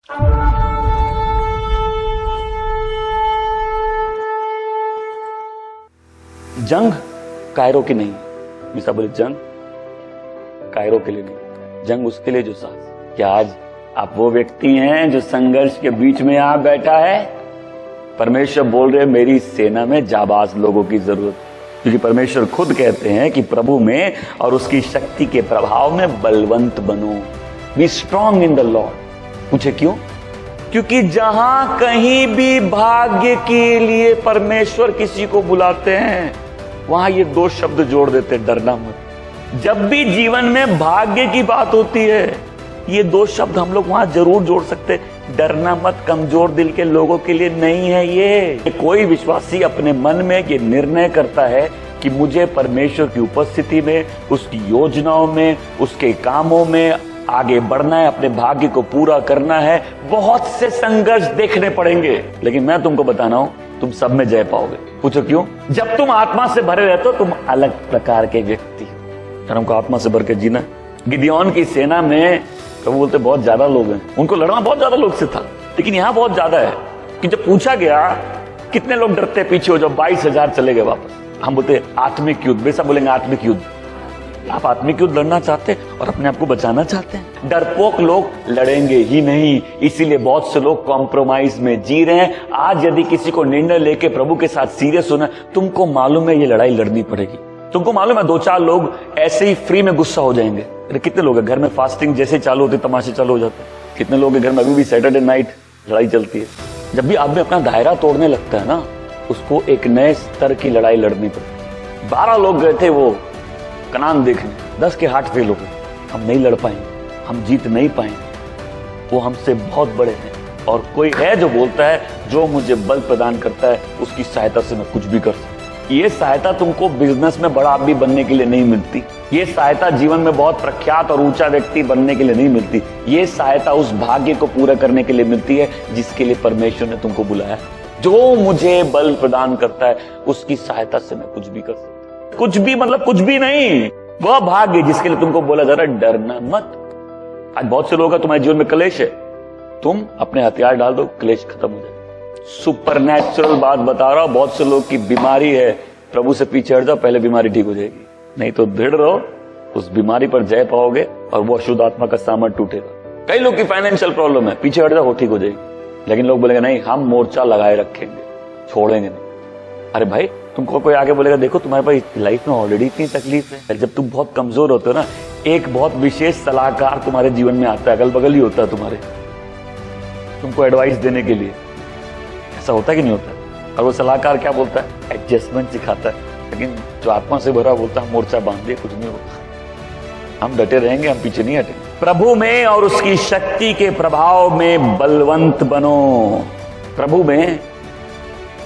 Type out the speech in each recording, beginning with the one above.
जंग कायरो की नहीं, मिसा बोले जंग कायरो के लिए नहीं, जंग उसके लिए जो साहस। क्या आज आप वो व्यक्ति हैं जो संघर्ष के बीच में आ बैठा है? परमेश्वर बोल रहे मेरी सेना में जाबाज लोगों की जरूरत, क्योंकि परमेश्वर खुद कहते हैं कि प्रभु में और उसकी शक्ति के प्रभाव में बलवंत बनो, be strong in the Lord. पूछे क्यों? क्योंकि जहां कहीं भी भाग्य के लिए परमेश्वर किसी को बुलाते हैं, वहां ये दो शब्द जोड़ देते, डरना मत। जब भी जीवन में भाग्य की बात होती है, ये दो शब्द हम लोग वहां जरूर जोड़ सकते, डरना मत। कमजोर दिल के लोगों के लिए नहीं है ये। कोई विश्वासी अपने मन में ये निर्णय करता है कि मुझे परमेश्वर की उपस्थिति में, उसकी योजनाओं में, उसके कामों में आगे बढ़ना है, अपने भाग्य को पूरा करना है। बहुत से संघर्ष देखने पड़ेंगे, लेकिन मैं तुमको बताना हूं, तुम सब में जय पाओगे। पूछो क्यों? जब तुम आत्मा से भरे रहते हो, तुम अलग प्रकार के व्यक्ति हो। हमको आत्मा से भर के जीना। गिदियोन की सेना में प्रभु बोलते बहुत ज्यादा लोग हैं, उनको लड़ना बहुत ज्यादा लोग से था, लेकिन यहां बहुत ज्यादा है कि जब पूछा गया कितने लोग डरते पीछे हो, जब 22,000 चले गए वापस। हम बोलते आत्मिक युद्ध, वैसा बोलेंगे आत्मिक युद्ध। आप आत्मिक युद्ध लड़ना चाहते हैं और अपने आप को बचाना चाहते हैं? डरपोक लोग लड़ेंगे ही नहीं, इसीलिए बहुत से लोग कॉम्प्रोमाइज में जी रहे हैं। आज यदि किसी को निर्णय लेके प्रभु के साथ सीरियस होना, तुमको मालूम है ये लड़ाई लड़नी पड़ेगी। तुमको मालूम है 2-4 लोग ऐसे ही फ्री में गुस्सा हो जाएंगे। अरे कितने लोग हैं घर में, फास्टिंग जैसे चालू होती तमाशे चालू हो जाते हैं। कितने लोग घर में अभी भी सैटरडे नाइट लड़ाई चलती है। जब भी आदमी अपना दायरा तोड़ने लगता है ना, उसको एक नए स्तर की लड़ाई लड़नी पड़ती है। 12 लोग गए थे वो कनान देखने, 10 के हार्ट फेल हो गए। हम नहीं लड़ पाएंगे, हम जीत नहीं पाएंगे, वो हमसे बहुत बड़े हैं। और कोई है जो बोलता है जो मुझे बल प्रदान करता है उसकी सहायता से मैं कुछ भी कर सकता। ये सहायता तुमको बिजनेस में बड़ा आदमी बनने के लिए नहीं मिलती, ये सहायता जीवन में बहुत प्रख्यात और ऊंचा व्यक्ति बनने के लिए नहीं मिलती। ये सहायता उस भाग्य को पूरा करने के लिए मिलती है जिसके लिए परमेश्वर ने तुमको बुलाया। जो मुझे बल प्रदान करता है उसकी सहायता से मैं कुछ भी कर सकता। कुछ भी मतलब कुछ भी नहीं, वह भाग्य जिसके लिए तुमको बोला जा रहा है डरना मत। आज बहुत से लोग हैं, तुम्हारे जीवन में क्लेश है, तुम अपने हथियार डाल दो, क्लेश खत्म हो जाए। सुपरनैचुरल बात बता रहा हूं, बहुत से लोग की बीमारी है, प्रभु से पीछे हट जाओ, पहले बीमारी ठीक हो जाएगी। नहीं तो दृढ़ रहो, उस बीमारी पर जय पाओगे और वो अशुद्ध आत्मा का सामर्थ टूटेगा। कई लोग की फाइनेंशियल प्रॉब्लम है, पीछे हट जाओ, वो ठीक हो जाएगी। लेकिन लोग बोलेंगे नहीं, हम मोर्चा लगाए रखेंगे, छोड़ेंगे नहीं। अरे भाई, तुमको कोई आगे बोलेगा देखो तुम्हारे पास लाइफ में ऑलरेडी इतनी तकलीफ है। जब तुम बहुत कमजोर होते हो ना, एक बहुत विशेष सलाहकार तुम्हारे जीवन में आता है, अगल बगल ही होता है तुम्हारे, तुमको एडवाइस देने के लिए। ऐसा होता है कि नहीं होता? और वो सलाहकार क्या बोलता है? एडजस्टमेंट सिखाता है। लेकिन जो आत्मा से भरा बोलता है मोर्चा बांध दिए, कुछ नहीं होता। हम डटे रहेंगे, हम पीछे नहीं हटेंगे। प्रभु में और उसकी शक्ति के प्रभाव में बलवंत बनो। प्रभु में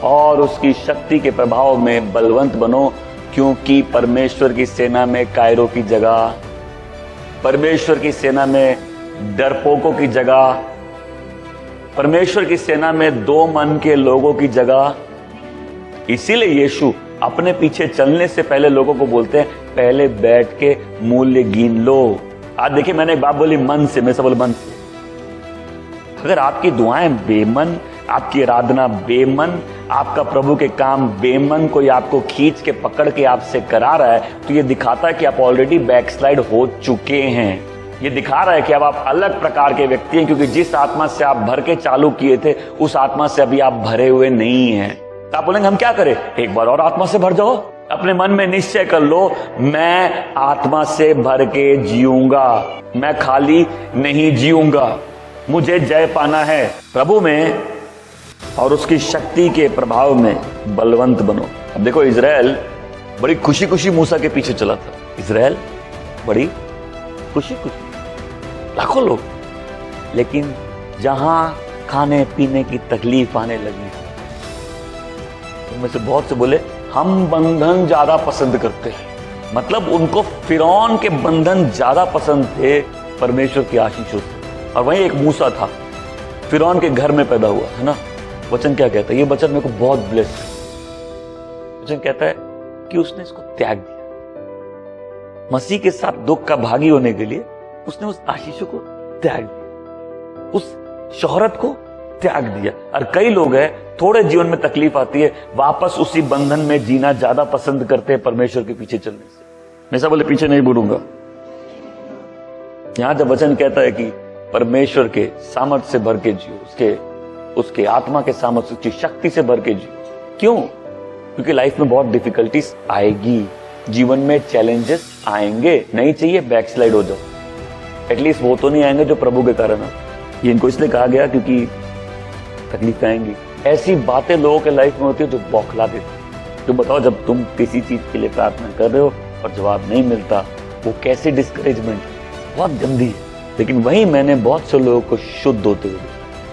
और उसकी शक्ति के प्रभाव में बलवंत बनो, क्योंकि परमेश्वर की सेना में कायरों की जगह, परमेश्वर की सेना में डरपोकों की जगह, परमेश्वर की सेना में दो मन के लोगों की जगह। इसीलिए यीशु अपने पीछे चलने से पहले लोगों को बोलते हैं पहले बैठ के मूल्य गिन लो। आज देखिए, मैंने एक बात बोली मन से, मैं सब बोल मन से। अगर आपकी दुआएं बेमन, आपकी आराधना बेमन, आपका प्रभु के काम बेमन, कोई आपको खींच के पकड़ के आपसे करा रहा है, तो ये दिखाता है कि आप ऑलरेडी बैकस्लाइड हो चुके हैं। ये दिखा रहा है कि अब आप अलग प्रकार के व्यक्ति हैं, क्योंकि जिस आत्मा से आप भर के चालू किए थे उस आत्मा से अभी आप भरे हुए नहीं हैं। तो आप बोलेंगे हम क्या करें? एक बार और आत्मा से भर जाओ। अपने मन में निश्चय कर लो, मैं आत्मा से भर के जीऊंगा, मैं खाली नहीं जीऊंगा, मुझे जय पाना है। प्रभु में और उसकी शक्ति के प्रभाव में बलवंत बनो। अब देखो, इजराइल बड़ी खुशी खुशी मूसा के पीछे चला था। इजराइल बड़ी खुशी खुशी, लाखों लोग, लेकिन जहां खाने पीने की तकलीफ आने लगी, उनमें से बहुत से बोले हम बंधन ज्यादा पसंद करते हैं। मतलब उनको फिरौन के बंधन ज्यादा पसंद थे परमेश्वर की आशीषों से। और वहीं एक मूसा था, फिरौन के घर में पैदा हुआ है ना। वचन क्या कहता है? ये वचन मेरे को बहुत ब्लेस है। वचन कहता है कि उसने इसको त्याग दिया। मसीह के साथ दुख का भागी होने के लिए उसने उस आशीषों को त्याग दिया, उस शोहरत को त्याग दिया। और कई लोग हैं, थोड़े जीवन में तकलीफ आती है, वापस उसी बंधन में जीना ज्यादा पसंद करते हैं परमेश्वर के पीछे चलने से। मैं सब बोले पीछे नहीं बोलूंगा। यहां जब वचन कहता है कि परमेश्वर के सामर्थ्य से भर के जियो, उसके आत्मा के सामर्थ्य, उसकी शक्ति से भर के जियो। क्यों? क्योंकि लाइफ में बहुत डिफिकल्टीज आएगी, जीवन में चैलेंजेस आएंगे। नहीं चाहिए बैकस्लाइड हो जाओ, एटलीस्ट वो तो नहीं आएंगे जो प्रभु के कारण है। ये इनको इसलिए कहा गया क्योंकि तकलीफ आएंगी। ऐसी बातें लोगों के लाइफ में होती है जो बौखला देती। तो बताओ, जब तुम किसी चीज के लिए प्रार्थना कर रहे हो और जवाब नहीं मिलता, वो कैसी डिस्करेजमेंट, बहुत गंदी है। लेकिन वहीं मैंने बहुत से लोगों को शुद्ध होते हुए,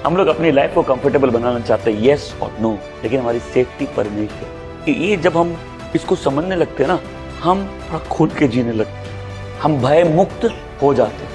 हम लोग अपनी लाइफ को कंफर्टेबल बनाना चाहते हैं, यस और नो, लेकिन हमारी सेफ्टी परमेश्वर। ये जब हम इसको समझने लगते हैं ना, हम थोड़ा खुल के जीने लगते हैं, हम भय मुक्त हो जाते हैं।